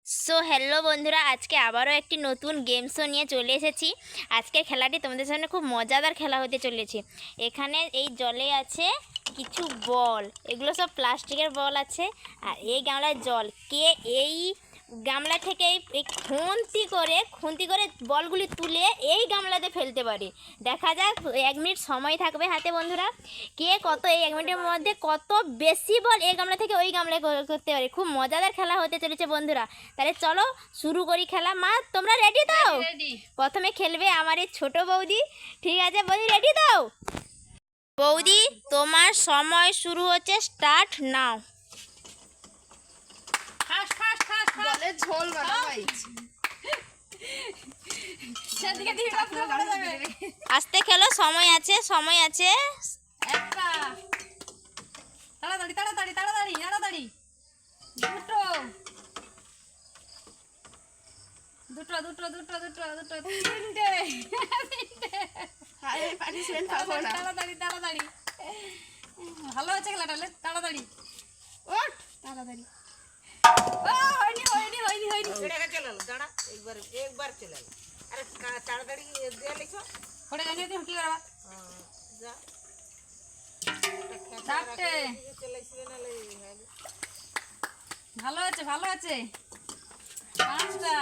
So hello বন্ধুরা, আজকে আবারও একটি নতুন গেম শো নিয়ে চলে এসেছি। আজকের খেলাটি তোমাদের সামনে খুব মজাদার খেলা হতে চলেছে। এখানে এই জলে আছে কিছু বল, এগুলো সব প্লাস্টিকের বল আছে। আর এই গামলায় জল, কে এই গামলা থেকে এই খুন্তি করে বলগুলি তুলে এই গামলাতে ফেলতে পারে। দেখা যাক, 1 মিনিট সময় থাকবে হাতে বন্ধুরা। কে কত এই 1 মিনিটের মধ্যে কত বেশি বল এই গামলা থেকে ওই গামলায় করতে পারে। খুব মজাদার খেলা হতে চলেছে বন্ধুরা। তাহলে চলো শুরু করি খেলা। মা, তোমরা রেডি তো? প্রথমে খেলবে আমার এই ছোট বৌদি। ঠিক আছে বৌদি, রেডি তো? বৌদি, তোমার সময় শুরু হচ্ছে, স্টার্ট নাও। বলের ঝোল বানাবাই। আস্তে খেলো, সময় আছে, সময় আছে। একটা তাড়াতাড়ি তাড়াতাড়ি তাড়াতাড়ি তাড়াতাড়ি দুটো দুটো দুটো দুটো দুটো দুটো তিনটে তাড়াতাড়ি তাড়াতাড়ি। ভালো হচ্ছে খেলাটা, তাড়াতাড়ি ওঠ তাড়াতাড়ি। হয়নি হয়নি হয়নি হয়নি। দাঁড়া, একবার চলে এলো। আরে তাড়াতাড়ি দিয়ে লিখো। পড়ে জানিয়ে তুমি কি করবা? যা চারটে। চলে আসবে নাহলে ভালো আছে ভালো আছে। পাঁচটা।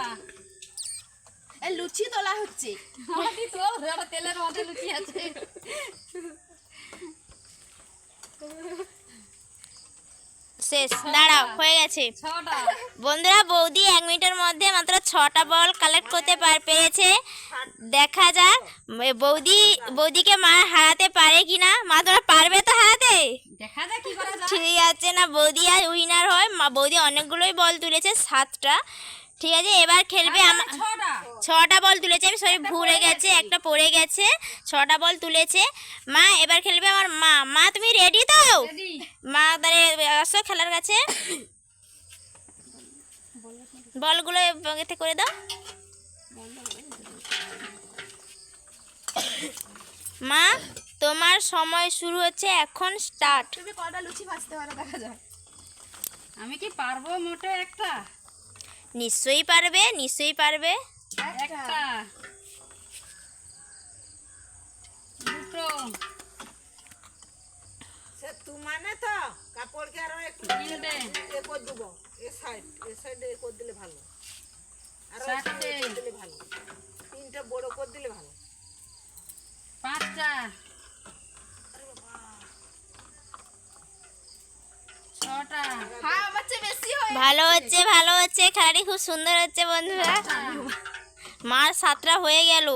লুচি তোলা হচ্ছে। তেলের মধ্যে লুচি আছে। শেষ, দাঁড়াও, হয়ে গেছে। ছটা। বন্ধুরা, বৌদি 1 মিনিটের মধ্যে মাত্র 6টা বল কালেক্ট করতে পেরেছে। দেখা যাক বৌদিকে মা হারাতে পারে কিনা। মা, তোমরা পারবে তো হারাতে? দেখা যাক কি করা যায়। ঠিক আছে, না বৌদি আর উইনার হয়। বৌদি অনেকগুলোই বল তুলেছে, 7টা। ঠিক আছে, এবার খেলবে আমার। ছটা। 6টা বল তুলেছে, আমি সরি ভুলে গেছে, একটা পড়ে গেছে। 6টা বল তুলেছে মা। এবার খেলবে আমার মা। মা, তুমি রেডি তো? রেডি। মা, তাহলে আসো খেলার কাছে। বলগুলো এতে করে দাও। মা, তোমার সময় শুরু হচ্ছে এখন, স্টার্ট। তুমি কটা লুচি ভাজতে পারো দেখা যাক। আমি কি পারবো মোটে একটা? নিশ্চয়ই পারবে, নিশ্চয়ই পারবে। একটা দুটো সে মানে তো কাপড়কে আরো একটু তিনটে এ করে দেবো। এ সাইডে করে দিলে ভালো। আরো চারটে করে দিলে ভালো। 3টা বড় করে দিলে ভালো। পাঁচটা ছটা হ্যাঁ, আমার চেয়ে বেশি হয়। ভালো হচ্ছে, ভালো হচ্ছে, খেলাটি খুব সুন্দর হচ্ছে বন্ধুরা। মার 7টা হয়ে গেল।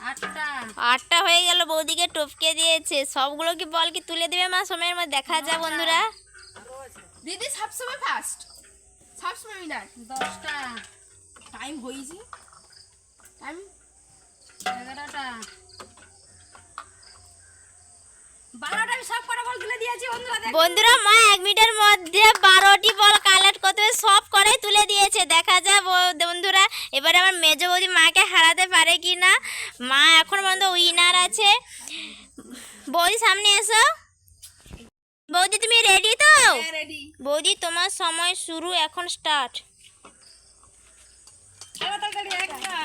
আটটা 8টা হয়ে গেল, বৌদিকে টপকে দিয়েছে। সবগুলো কি বল কি তুলে দেবে মা সময়ের মধ্যে? দেখা যায় বন্ধুরা। দিদি সবসময় ফার্স্ট, সবসময় উইনার। দশটা টাইম হয়েছে, টাইম 11টা 12টা। আমি সব কটা বল তুলে দিয়েছি বন্ধুরা। দেখো বন্ধুরা, মা 1 মিনিটের মধ্যে 12টি বল কালেক্ট করতে সব করে তুলে দিয়েছে। দেখা যায় বন্ধুরা, এবারে আমার মেজো বৌদি মাকে হারাতে পারে কি না। মা এখন পর্যন্ত উইনার আছে। বৌদি সামনে এসো। বৌদি, তুমি রেডি তো? রেডি। বৌদি, তোমার সময় শুরু এখন, স্টার্ট। তাড়াতাড়ি একটা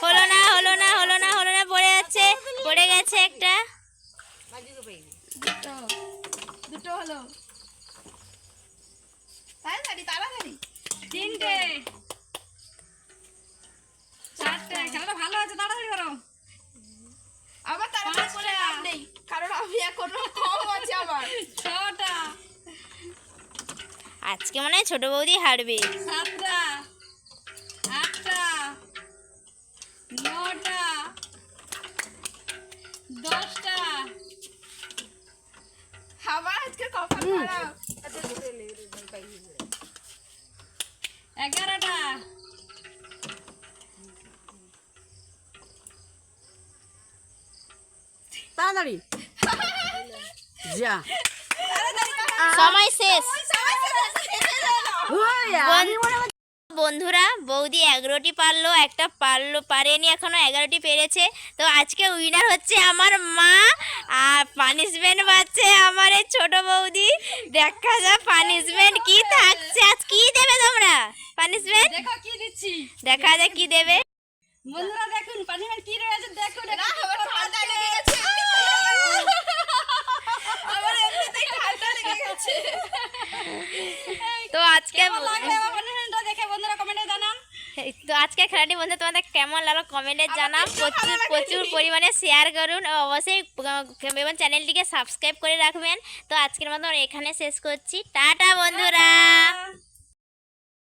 হলো না, হলো না, হলো না, হলো না, পড়ে যাচ্ছে, পড়ে গেছে একটা। মাঝিকে পাইনি। দুটো দুটো হলো। তাড়াতাড়ি তাড়াতাড়ি। তিনটে চারটে। খেলাটা ভালো আছে, তাড়াতাড়ি করো। আমার তাড়াতাড়ি করে লাভ নেই, কারণ আমি এখনো কম আছে আমার। ছটা আজকে মনে হয় ছোট বৌদি হারবে। সাতটা আটটা নটা 10টা আমার আজকে কপাল খারাপ। 11টা তাড়াতাড়ি যা। সময় শেষ। বন্ধুরা, বৌদি 11টি পারলো, একটা পারেনি এখনো, 11টি পেরেছে। তো আজকে উইনার হচ্ছে আমার মা, আর পানিশমেন্ট পাচ্ছে আমার এই ছোট বৌদি। দেখা যাক পানিশমেন্ট কি থাকছে, আজ কি দেবে তোমরা পানিশমেন্ট? দেখো কি দিচ্ছি দেখা যাক কি দেবে। বন্ধুরা, দেখুন পানিশমেন্ট কি রয়েছে দেখুন। না, আমার ঠান্ডা লেগে গেছে। আমার এমনিতেই ঠান্ডা লেগে গেছে। তো আজকে কেমন লাগলো আমার পানিশমেন্টটা দেখে বন্ধুরা কমেন্টে জানান। তো আজকে খেলাটি বন্ধু তোমাদের কেমন লাগলো কমেন্টে জানাও। প্রচুর প্রচুর পরিমাণে শেয়ার করুন, ও অবশ্যই এবং চ্যানেলটিকে সাবস্ক্রাইব করে রাখবেন। তো আজকের মতো এখানে শেষ করছি। টাটা বন্ধুরা।